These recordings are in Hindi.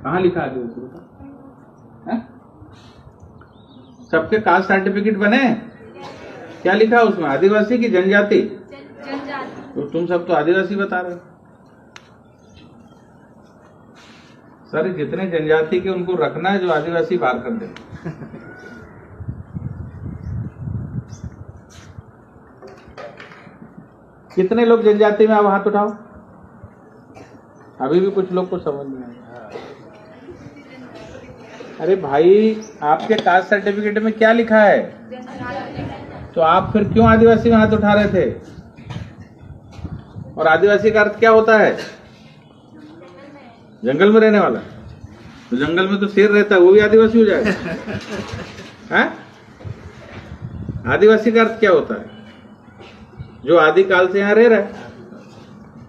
कहाँ लिखा आदिवासी बता? सबके कास्ट सर्टिफिकेट बने, क्या लिखा उसमें? आदिवासी की जनजाति? तो तुम सब तो आदिवासी बता रहे हो। सर जितने जनजाति के उनको रखना है, जो आदिवासी बाहर कर दे। कितने लोग जनजाति में? आप हाथ उठाओ। अभी भी कुछ लोग को समझ नहीं आया। अरे भाई, आपके कास्ट सर्टिफिकेट में क्या लिखा है? तो आप फिर क्यों आदिवासी में हाथ उठा रहे थे? और आदिवासी का अर्थ क्या होता है? जंगल में रहने वाला। तो जंगल में तो शेर रहता है, वो भी आदिवासी हो जाएगा? हैं? आदिवासी का अर्थ क्या होता है? जो आदिकाल से यहाँ रह रहा है।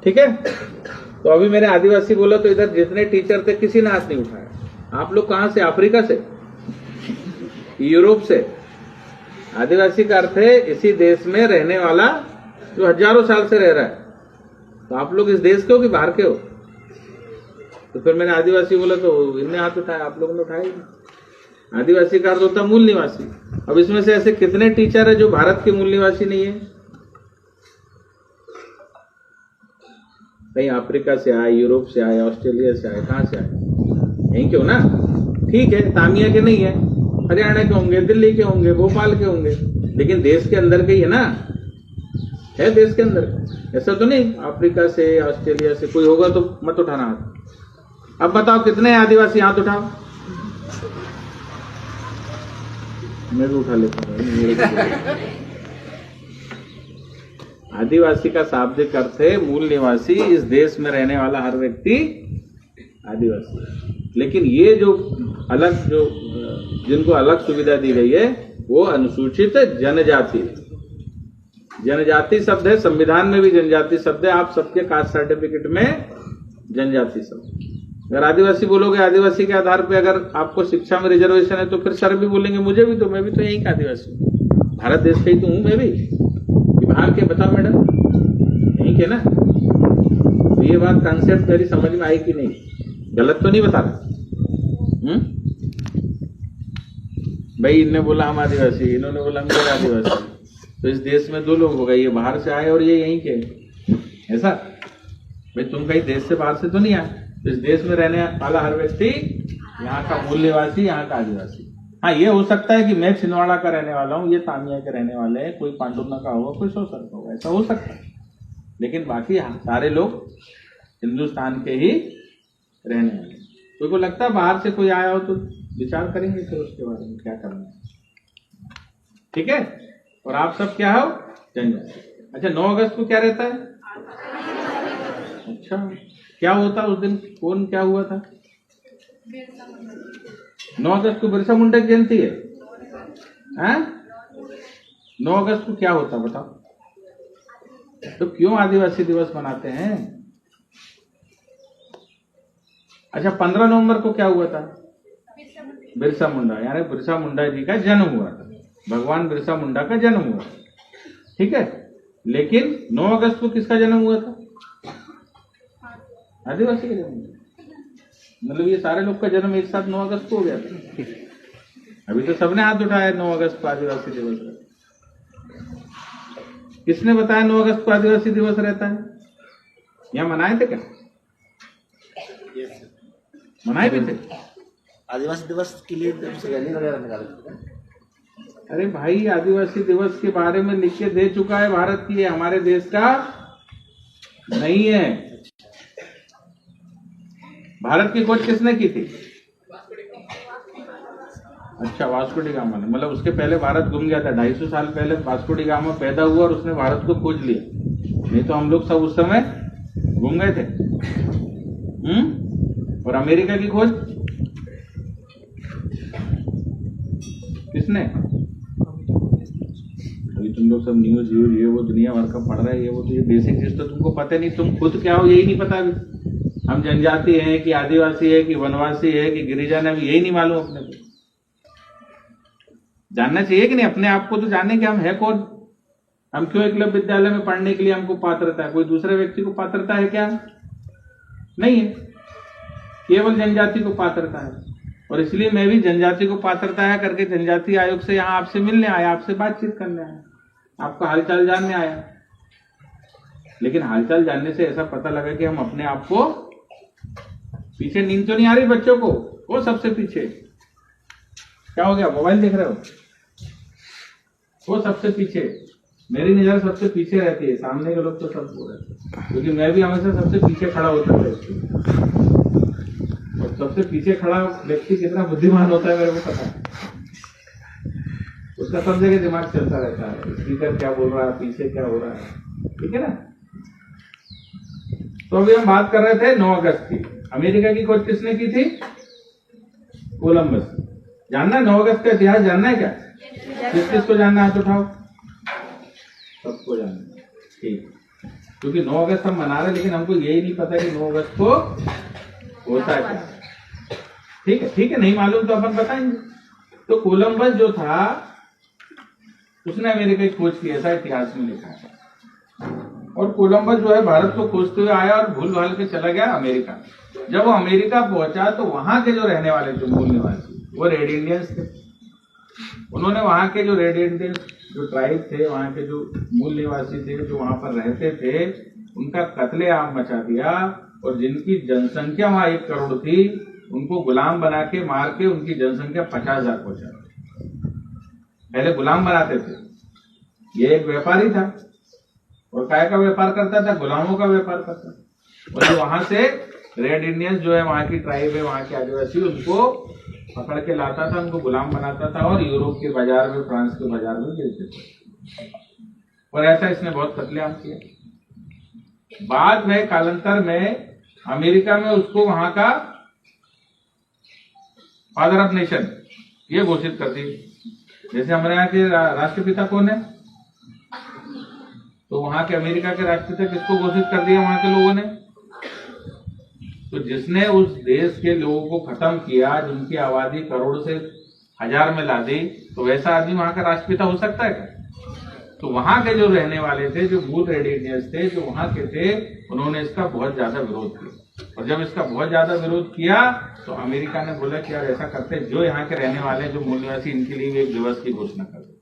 ठीक है, तो अभी मैंने आदिवासी बोला तो इधर जितने टीचर थे किसी ने हाथ नहीं उठाया। आप लोग कहां से? अफ्रीका से, यूरोप से। आदिवासी का अर्थ है इसी देश में रहने वाला जो हजारों साल से रह रहा है। तो आप लोग इस देश के हो कि बाहर के हो? तो फिर मैंने आदिवासी बोला तो इनने हाथ उठाया, आप लोगों ने उठाया ही। आदिवासी का अर्थ होता है मूल निवासी। अब इसमें से ऐसे कितने टीचर है जो भारत के मूल निवासी नहीं है? कहीं अफ्रीका से आए, यूरोप से आए, ऑस्ट्रेलिया से आए, कहां से आए? यहीं के हो ना? ठीक है, तामिया के नहीं है, हरियाणा के होंगे, दिल्ली के होंगे, भोपाल के होंगे, लेकिन देश के अंदर के ही है ना? है देश के अंदर। ऐसा तो नहीं अफ्रीका से, ऑस्ट्रेलिया से कोई होगा तो मत उठाना हाथ। अब बताओ कितने आदिवासी? हाथ उठाओ। मैं भी उठा लेता हूँ। आदिवासी का शाब्दिक अर्थ है मूल निवासी, इस देश में रहने वाला हर व्यक्ति आदिवासी। लेकिन ये जो अलग, जो जिनको अलग सुविधा दी गई है वो अनुसूचित जनजाति। जनजाति शब्द है, संविधान में भी जनजाति शब्द है। आप सबके कास्ट सर्टिफिकेट में जनजाति शब्द। अगर आदिवासी बोलोगे, आदिवासी के आधार पे अगर आपको शिक्षा में रिजर्वेशन है तो फिर सर भी बोलेंगे मुझे भी, तो मैं भी तो यहीं का आदिवासी हूँ, भारत देश का ही तो हूं मैं भी। बाहर के बताओ मैडम? यहीं के ना? तो ये बात कंसेप्ट मेरी समझ में आई कि नहीं? गलत तो नहीं बता रहा? भाई इनने बोला हम आदिवासी, इन्होंने बोला हम आदिवासी। तो इस देश में दो लोग हो गए, ये बाहर से आए और ये यहीं के। ऐसा? भाई तुम कहीं देश से बाहर से तो नहीं आए। तो इस देश में रहने वाला हर व्यक्ति यहाँ का मूल निवासी, यहाँ का आदिवासी। हाँ, ये हो सकता है कि मैं छिंदवाड़ा का रहने वाला हूँ, ये तामिया के रहने वाले हैं, कोई पांडुर्ना का होगा, कोई सौसर का होगा, ऐसा हो सकता है। लेकिन बाकी सारे लोग हिंदुस्तान के ही रहने वाले। कोई को लगता है बाहर से कोई आया हो तो विचार करेंगे फिर उसके बारे में क्या करना है। ठीक है? और आप सब क्या हो? जनजाति। अच्छा, 9 अगस्त को क्या रहता है? अच्छा, क्या होता उस दिन? कौन क्या हुआ था? 9 अगस्त को बिरसा मुंडा की जयंती है। 9 अगस्त को क्या होता बताओ? तो क्यों आदिवासी दिवस मनाते हैं? अच्छा, 15 नवंबर को क्या हुआ था? बिरसा मुंडा, यानी बिरसा मुंडा जी का जन्म हुआ था। भगवान बिरसा मुंडा का जन्म हुआ। ठीक है, लेकिन 9 अगस्त को किसका जन्म हुआ था? आदिवासी का जन्म। मतलब ये सारे लोग का जन्म एक साथ 9 अगस्त को हो गया था। अभी तो सबने हाथ उठाया 9 अगस्त को आदिवासी दिवस है। किसने बताया 9 अगस्त को आदिवासी दिवस रहता है? यहाँ मनाए थे क्या? मनाए भी थे। आदिवासी दिवस के लिए रैली वगैरह निकाले थे। अरे भाई, आदिवासी दिवस के बारे में लिख के दे चुका है भारत की, हमारे देश का नहीं है। भारत की खोज किसने की थी? अच्छा, वास्को डी गामा ने। मतलब उसके पहले भारत घूम गया था। 250 साल पहले वास्को डी गामा पैदा हुआ और उसने भारत को खोज लिया। नहीं तो हम लोग सब उस समय घूम गए थे। और अमेरिका की खोज किसने? अभी तुम लोग सब न्यूज ये वो दुनिया भर का पढ़ रहे हैं, ये वो, तो ये बेसिक चीज तो तुमको पता नहीं। तुम खुद क्या हो यही नहीं पता। अभी हम जनजाति हैं कि आदिवासी है कि वनवासी है कि गिरिजन है, यही नहीं मालूम अपने को। जानना चाहिए कि नहीं अपने आप को? तो जाने कि हम है कौन। हम क्यों एकलव्य विद्यालय में पढ़ने के लिए हमको पात्रता है? कोई दूसरे व्यक्ति को पात्रता है क्या? नहीं है। केवल जनजाति को पात्रता है। और इसलिए मैं भी जनजाति को पात्रता है करके जनजाति आयोग से यहाँ आपसे मिलने आया, आपसे बातचीत करने आया, आपका हालचाल जानने आया। लेकिन हालचाल जानने से ऐसा पता लगा कि हम अपने आप को पीछे, नींद तो नहीं आ रही बच्चों को, वो सबसे पीछे। क्या हो गया, मोबाइल देख रहे हो? वो सबसे पीछे, मेरी नजर सबसे पीछे रहती है, सामने के लोग तो सब हो रहे हैं, क्योंकि मैं भी हमेशा सबसे पीछे खड़ा होता था। और सबसे पीछे खड़ा व्यक्ति कितना बुद्धिमान होता है मेरे को पता है। उसका सब जगह दिमाग चलता रहता है, स्पीकर क्या बोल रहा है, पीछे क्या हो रहा है, ठीक है ना। तो अभी हम बात कर रहे थे 9 अगस्त की। अमेरिका की खोज किसने की थी? कोलंबस। जानना है 9 अगस्त का इतिहास जानना है क्या? किस किस को जानना है, हाथ उठाओ। सबको जानना है, ठीक। क्योंकि 9 अगस्त हम मना रहे हैं, लेकिन हमको यही नहीं पता कि 9 अगस्त को होता है क्या। ठीक है, ठीक है, नहीं मालूम तो अपन बताएंगे। तो कोलंबस जो था उसने अमेरिका की खोज की, ऐसा इतिहास में लिखा है। और कोलंबस जो है भारत को खोजते हुए आया और भूल भाल के चला गया अमेरिका। जब वो अमेरिका पहुंचा तो वहां के जो रहने वाले थे, मूल निवासी, वो रेड इंडियंस थे। उन्होंने वहां के जो रेड इंडियंस जो ट्राइब थे, वहां के जो मूल निवासी थे, जो वहां पर रहते थे, उनका कत्लेआम मचा दिया। और जिनकी जनसंख्या वहां 1 करोड़ थी, उनको गुलाम बना के मार के उनकी जनसंख्या 50,000 पहुंचा दी। पहले गुलाम बनाते थे। ये एक व्यापारी था और काय का व्यापार करता था? गुलामों का व्यापार करता था। और जो वहां से रेड इंडियंस जो है, वहां की ट्राइब है, वहां के आदिवासी, उनको पकड़ के लाता था, उनको गुलाम बनाता था और यूरोप के बाजार में, फ्रांस के बाजार में बेचते थे। और ऐसा इसने बहुत कत्लेआम किया। बाद में कालांतर में अमेरिका में उसको वहां का फादर ऑफ नेशन ये घोषित करती। जैसे हमारे यहाँ के राष्ट्रपिता कौन है, तो वहां के अमेरिका के राष्ट्रपिता किसको घोषित कर दिया वहां के लोगों ने? तो जिसने उस देश के लोगों को खत्म किया, जिनकी आबादी करोड़ से 1000 में ला दी, तो वैसा आदमी वहां का राष्ट्रपिता हो सकता है क्या? तो वहां के जो रहने वाले थे, जो मूल रेड इंडियंस थे, जो वहां के थे, उन्होंने इसका बहुत ज्यादा विरोध किया। और जब इसका बहुत ज्यादा विरोध किया तो अमेरिका ने बोला कि यार ऐसा करते, जो यहाँ के रहने वाले जो मूल निवासी, इनके लिए भी एक दिवस की घोषणा कर दो।